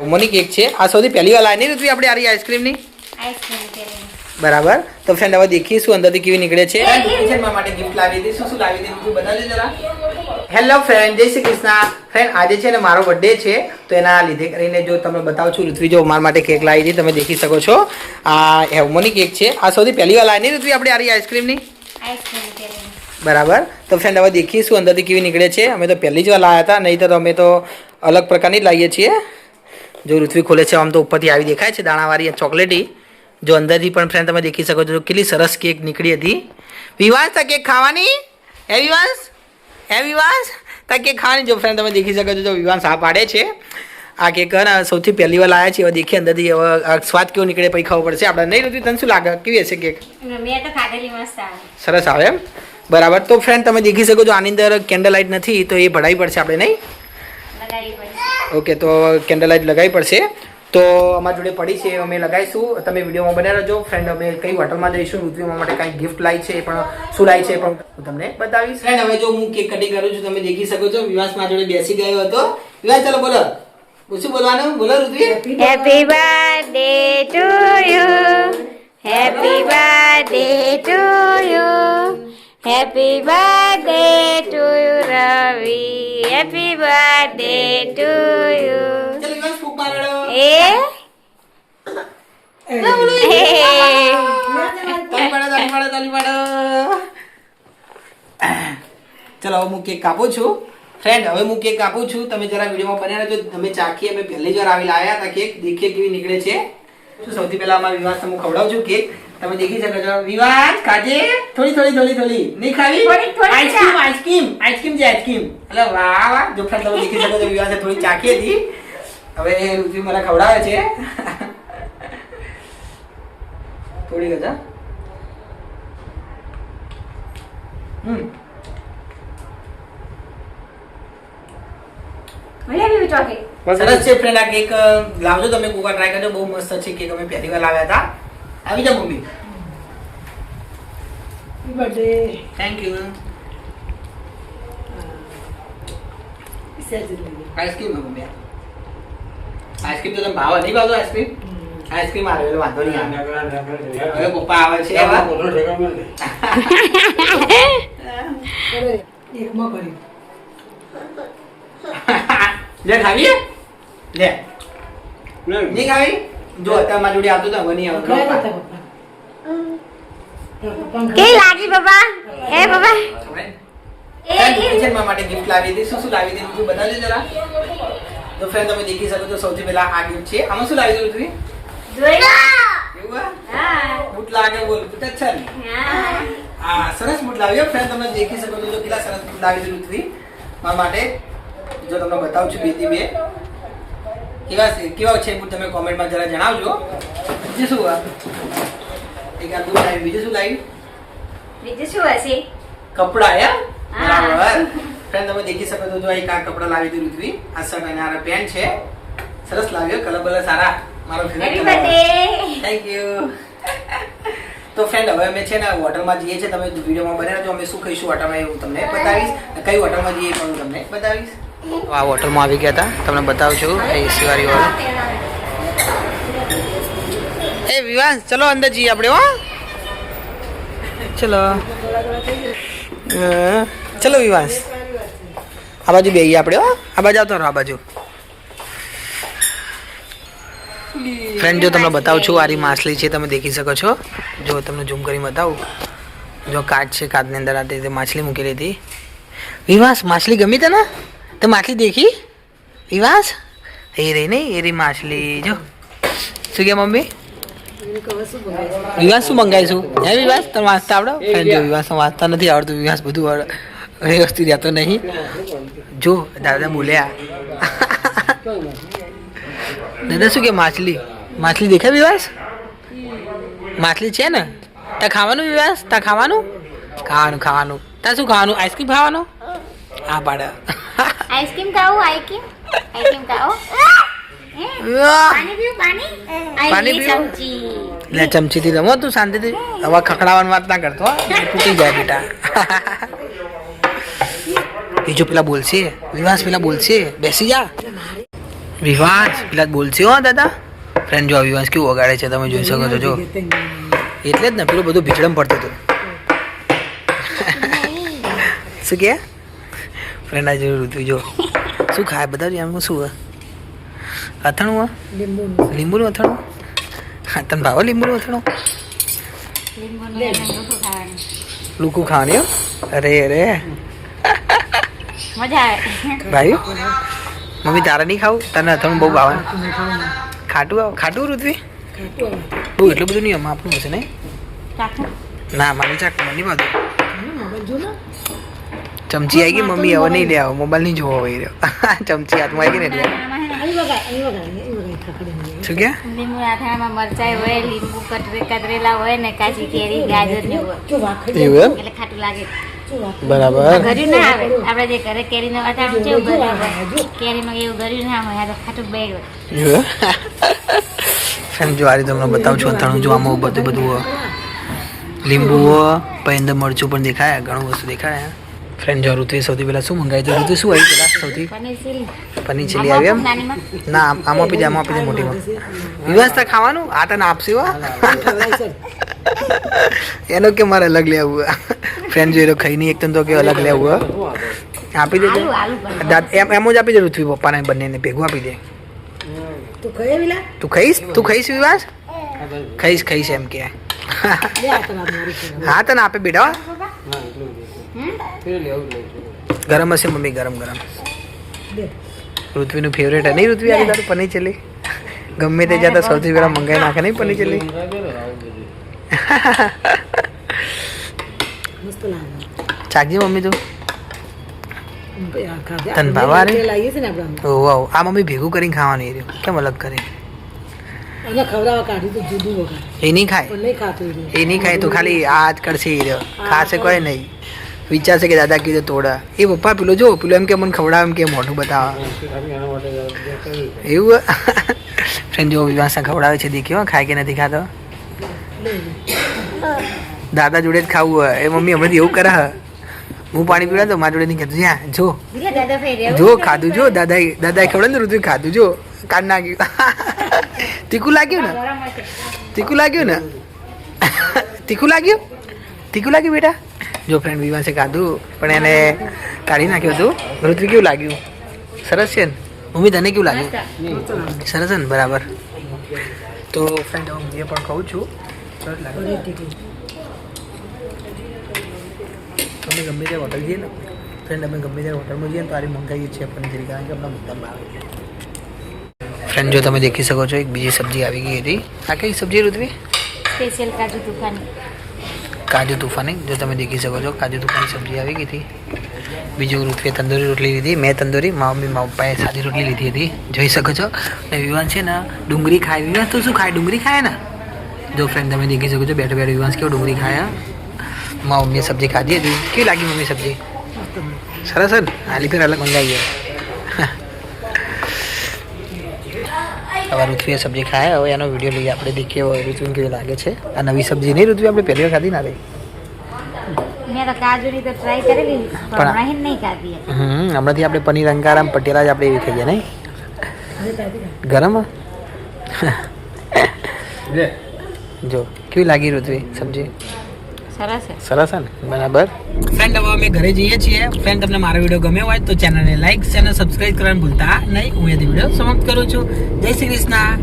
હેવમોની cake છે આ સૌથી પહેલી વાર લાવી નહીં ઋત્વી આપણે આરી આઈસ્ક્રીમની બરાબર તો ફ્રેન્ડ હવે દેખીશું અંદરથી કેવી નીકળે છે કિચનમાં માટે ગિફ્ટ લાવી હતી શું લાવી હતી તું બતાવજો જરા હેલો ફ્રેન્ડ જય શ્રી કૃષ્ણ ફ્રેન્ડ આજે છે ને મારો બર્થડે છે તો એના લીધે કરીને જો તમને બતાવું છું ઋત્વી જો મારા માટે કેક લાવી હતી તમે દેખી શકો છો આ હેવમોની કેક છે આ સૌથી પહેલી વાર લાવી નહીં ઋત્વી આપણે આરી આઈસ્ક્રીમની બરાબર તો ફ્રેન્ડ હવે દેખીશું અંદરથી કેવી નીકળે છે અમે તો પહેલી જ વાર લાવ્યા હતા નહીં તો અમે તો અલગ પ્રકારની લાવીએ છીએ જો ઋત્વી ખોલે છે આમ તો ઉપરથી આવી દેખાય છે દાણાવાળી ચોકલેટી જો અંદરથી પણ ફ્રેન્ડ તમે દેખી શકો છો કેટલી સરસ કેક નીકળી હતી વિવાસ તા કેક ખાવાની હે વિવાસ તા કેક ખાવાની જો ફ્રેન્ડ તમે દેખી શકો છો જો વિવાસ આ પાડે છે આ કેક સૌથી પહેલી વાર લાવ્યા છે હવે દેખીએ અંદરથી હવે સ્વાદ કેવો નીકળે પછી ખબર પડશે આપણે નહીં ઋત્વી તને શું લાગે કેવી હશે કેક સરસ આવે એમ બરાબર તો ફ્રેન્ડ તમે દેખી શકો છો આની અંદર કેન્ડલ લાઇટ નથી તો એ ભરાવી પડશે આપણે નહીં ઓકે તો કેન્ડલ લાઇટ લગાવી પડશે તો અમારી જોડે પડી છે અમે લગાવીશું તમે વિડીયોમાં બને રહેજો ફ્રેન્ડ અમે કઈ હોટલમાં જઈશું ઋત્વી માટે કાંઈ ગિફ્ટ લાવી છે એ પણ શું લાવી છે એ પણ હું તમને બતાવીશ ફ્રેન્ડ હવે જો હું કેક કટિંગ કરું છું તમે દેખી શકો છો વિવાસ મારી જોડે બેસી ગયો હતો વિવાસ ચાલો બોલો શું બોલવાનું બોલો Ritvi happy birthday to you happy birthday to you happy birthday to you Ravi happy birthday to you ચાલો વિવાસ ફૂંક મારો ચલો હવે હું કેક કાપું છું ફ્રેન્ડ હવે હું કેક કાપું છું તમે જરા વિડીયોમાં બન્યા રહેજો તમે ચાખીએ અમે પહેલી જ વાર આવી લાવ્યા હતા કેક દેખીએ કેવી નીકળે છે સૌથી પહેલા અમારા વિવાસ હું ખવડાવું છું કેક તમે દેખી શકો છો વિવાસ ખાજે થોડી નહીં ખાવી આઈસ્ક્રીમ છે આઈસ્ક્રીમ એટલે વાહ વાહ જો ફ્રેન્ડ તમે દેખી શકો છો વિવાસે થોડી ચાખી હતી હવે ઋત્વી મને ખવડાવે છે થોડી ગજા સરસ છે ફ્રેન્ડ આ કેક લાવજો તમે કોકા ટ્રાય કરજો બહુ મસ્ત છે કેક અમે પહેલી વાર લાવ્યા હતા આવી જાઓ mummy birthday thank you ice cream mummy ice cream તો તમે ભાવ નહીં ભાવતો આઈસ્ક્રીમ આવે એટલે વાંધો નહીં આવે હવે પપ્પા આવે છે લે ખાવી લે નહીં ખાવી જો અત્યારે મારી જોડે આવતું તો હવે નહીં આવતું કેવી લાગી બાબા એ બાબા કિચનમાં માટે ગિફ્ટ લાવી હતી શું લાવી હતી તું બતાવજો જરા તો ફ્રેન્ડ તમે દેખી શકો છો સૌથી પહેલા આ ગિફ્ટ છે આમાં શું લાવી દીધું તું એવું બૂટ લાગે બોલ બૂટ જ છે હા સરસ બૂટ લાવ્યો ફ્રેન્ડ તમે દેખી શકો છો જો કેટલા સરસ બૂટ લાવી દીધું તું મારા માટે જો તમને બતાવું છું બે કેવા છે બૂટ તમે કોમેન્ટમાં જરા જણાવજો બીજું શું એક આ બૂટ લાવી બીજું શું લાવી બીજું શું હશે કપડા બરાબર ફ્રેન્ડ તમે દેખી શકો છો જો એક આ કપડા લાવી દીધું ઋત્વી આ શર્ટ અને આ પેન્ટ છે સરસ લાગ્યો કલર બલર સારા મારો ફેવરેટ કલર થેન્ક યુ તો ફ્રેન્ડ હવે અમે છે ને હોટલમાં જઈએ છીએ તમે વિડીયોમાં બને રહેજો અમે શું ખાઈશું હોટલમાં એવું તમને બતાવીશ કઈ હોટલમાં જઈએ પણ હું તમને બતાવીશ આ હોટલમાં આવી ગયા હતા તમને બતાવું છું એસી વાળી વાળો એ વિવાસ ચલો અંદર જઈએ આપણે હો ચલો ચલો વિવાસ આ બાજુ બેહીએ આપણે હો આ બાજુ આવતો રહો આ બાજુ ફ્રેન્ડ જો તમને બતાવું છું આરી માછલી છે તમે દેખી શકો છો જો તમને ઝૂમ કરી બતાવું જો કાચ છે કાચની અંદર આ રીતે માછલી મૂકેલી હતી વિવાસ માછલી ગમી તને તો માછલી દેખી વિવાસ એ રહી નહીં એ રહી માછલી જો શું કે મમ્મી વિવાસ શું મંગાવીશું હે વિવાસ તમે વાંચતા આવડો ફ્રેન્ડ જો વિવાસ વાંચતા નથી આવડતું વિવાસ બધું વ્યવસ્થિત રહેતો નહીં જો દાદા બોલ્યા દાદા શું કે માછલી દેખાય વિવાસ માછલી છે ને તા ખાવાનું વિવાસ તા ખાવાનું તા શું ખાવાનું આઈસ્ક્રીમ ખાવાનું હા પાડે આઈસ્ક્રીમ ખાવું આઈસ્ક્રીમ ખાઓ પાણી પીવું લે ચમચીથી રમો તું શાંતિથી હવે ખખડાવાની વાત ના કરતો તૂટી જાય બેટા બીજું પેલા બોલશે વિવાસ પેલા બોલશે બેસી જા વિવાસ પેલા બોલશે હો દાદા. ફ્રેન્ડ જો વિવાસ કેવું વગાડે છે તમે જોઈ શકો છો. જો એટલે જ ને પેલું બધું ભીચડમ પડતું હતું. શું કે ફ્રેન્ડ આજે ઋતુ જો શું ખાય બધા આમાં શું અથાણું લીંબુનું અથાણું. હા તને ભાવો લીંબુનું અથાણું. લૂકું ખાવાની હો. અરે અરે મજા આવે. ભાઈ મમ્મી તારે નહીં ખાવું તને અથાણું બહુ ભાવે. ખાટું ખાટું ઋત્વી બહુ એટલું બધું નહીં આમાં આપણું હશે નહીં. ના મારી ચાક મને બાજુ ચમચી આવી ગઈ મમ્મી હવે નહીં લે આવો મોબાઈલ નહીં જોવો હોય રહ્યો. ચમચી હાથમાં આવી ગઈ ને એટલે શું કે લીંબુ અથાણામાં મરચાઈ હોય લીંબુ કતરેલા હોય ને કાચી કેરી ગાજર ને હોય એવું એમ એટલે ખાટું લાગે. બરાબર ગળ્યું ના આવે. આપણે જે ઘરે કેરીનું અથાણું કેવું ગળ્યું હોય કેરીમાં એવું ગળ્યું ના હોય. આ તો ખાટું બે હોય. એવું ફ્રેન્ડ જો આ રીતે તમને બતાવું છું અથાણું જો આમાં બધું બધું લીંબુ પછી અંદર મરચું પણ દેખાય ઘણું વસ્તુ દેખાય. ફ્રેન્ડ જો ઋતુએ સૌથી પહેલાં શું મંગાવ્યું હતું? ઋતુ શું આવી પેલા સૌથી પનીર ચીલી આવી એમ. ના આમાં આપી દે મોટીમાં. વિવાસ તો ખાવાનું આ તને આપશે હો. એનો કે મારે અલગ લેવું. ફ્રેન્ડ જો ખાઈ નહીં એક તો કે અલગ લેવું આપી દેજો. એમ જ આપી દે ઋત્વી પપ્પાને બંનેને ભેગું આપી દે. તું ખાઈશ વિવાસ? ખાઈશ એમ કે હા તને આપે બેટા. ગરમ હશે મમ્મી ગરમ ઋત્વીનું ફેવરેટ હે નહીં ઋત્વી? આવી તારું પનીર ચીલી ગમે તે જતા સૌથી પહેલા મંગાવી નાખે નહીં પનીર ચીલી. ચાકજી મમ્મી તું તન ભાવા રે. ઓહ આ મમ્મી ભેગું કરીને ખાવાની રહ્યું કેમ અલગ કરી? એ નહીં ખાય તો ખાલી આ જ કરશે એ રહ્યો ખાશે કોઈ નહીં. વિચારશે કે દાદા કીધું તોડા એ પપ્પા પેલો જો પેલો એમ કે મને ખવડાવે એમ કે મોઢું બતાવે એવું. ફ્રેન્ડ જો વિવાસને ખવડાવે છે દેખ્યો ખાય કે નથી ખાતો. દાદા જોડે જ ખાવું હોય એ મમ્મી હમણાં એવું કરે. હું પાણી પીવા તો મારા જોડે નહીં કહેતું જ્યાં જો ખાધું જો દાદાએ ખવડાવે ને ઋતુ ખાધું જો કાઢ નાખ્યું. તીખું લાગ્યું ને તીખું લાગ્યું બેટા. જો ફ્રેન્ડ વિવાસે ખાધું પણ એને કાઢી નાખ્યું હતું. ઋત્વી કેવું લાગ્યું? સરસ છે ને મમ્મી તને કેવું લાગ્યું? સરસ ને બરાબર. તો ફ્રેન્ડ હું એ પણ કહું છું સરસ લાગે. અમે ગમે ત્યાં હોટલ જઈએ ને ફ્રેન્ડ અમે ગમે ત્યારે હોટલમાં જઈએ ને તો આરી મંગાવીએ છીએ પનીર ચીલી કારણ કે અમને બધા ભાવે. ફ્રેન્ડ જો તમે દેખી શકો છો એક બીજી સબ્જી આવી ગઈ હતી. આ કઈ સબ્જી ઋત્વી? સ્પેશિયલ કાજુ તુફાની જો તમે દેખી શકો છો કાજુ તુફાની સબ્જી આવી ગઈ હતી. બીજું ઋત્વીએ તંદૂરી રોટલી લીધી મેં તંદૂરી મમ્મી પપ્પાએ સાદી રોટલી લીધી હતી જોઈ શકો છો. અને વિવાન છે ને ડુંગળી ખાય. વિવાન તો શું ખાય? ડુંગળી ખાય ને. જો ફ્રેન્ડ તમે દેખી શકો છો બેઠો વિવાન કેવું ડુંગળી ખાય. મમ્મીએ સબ્જી ખાધી હતી. કેવી લાગી મમ્મી સબ્જી? સરસ ને આલી ફેર અલગ મંગાવીએ. હવે ઋત્વીએ સબ્જી ખાય હવે એનો વિડીયો લઈએ આપણે દેખીએ હવે ઋત્વીને કેવી લાગે છે. આ નવી સબ્જી નહીં ઋત્વી આપણે પહેલી વાર ખાધી ના રહી. હમણાંથી આપણે પનીર અંકારામ પટેલા જ આપણે એવી ખાઈએ નહીં ગરમ. જો કેવી લાગી ઋત્વી સબ્જી? સરસ ને બરાબર. ફ્રેન્ડ હવે અમે ઘરે જઈએ છીએ. ફ્રેન્ડ તમને મારો વિડીયો ગમ્યો હોય તો ચેનલને લાઈક ચેનલ સબસ્ક્રાઇબ કરવાનું ભૂલતા નહીં. હું અહીંયાથી વિડીયો સમાપ્ત કરું છું. જય શ્રી કૃષ્ણ.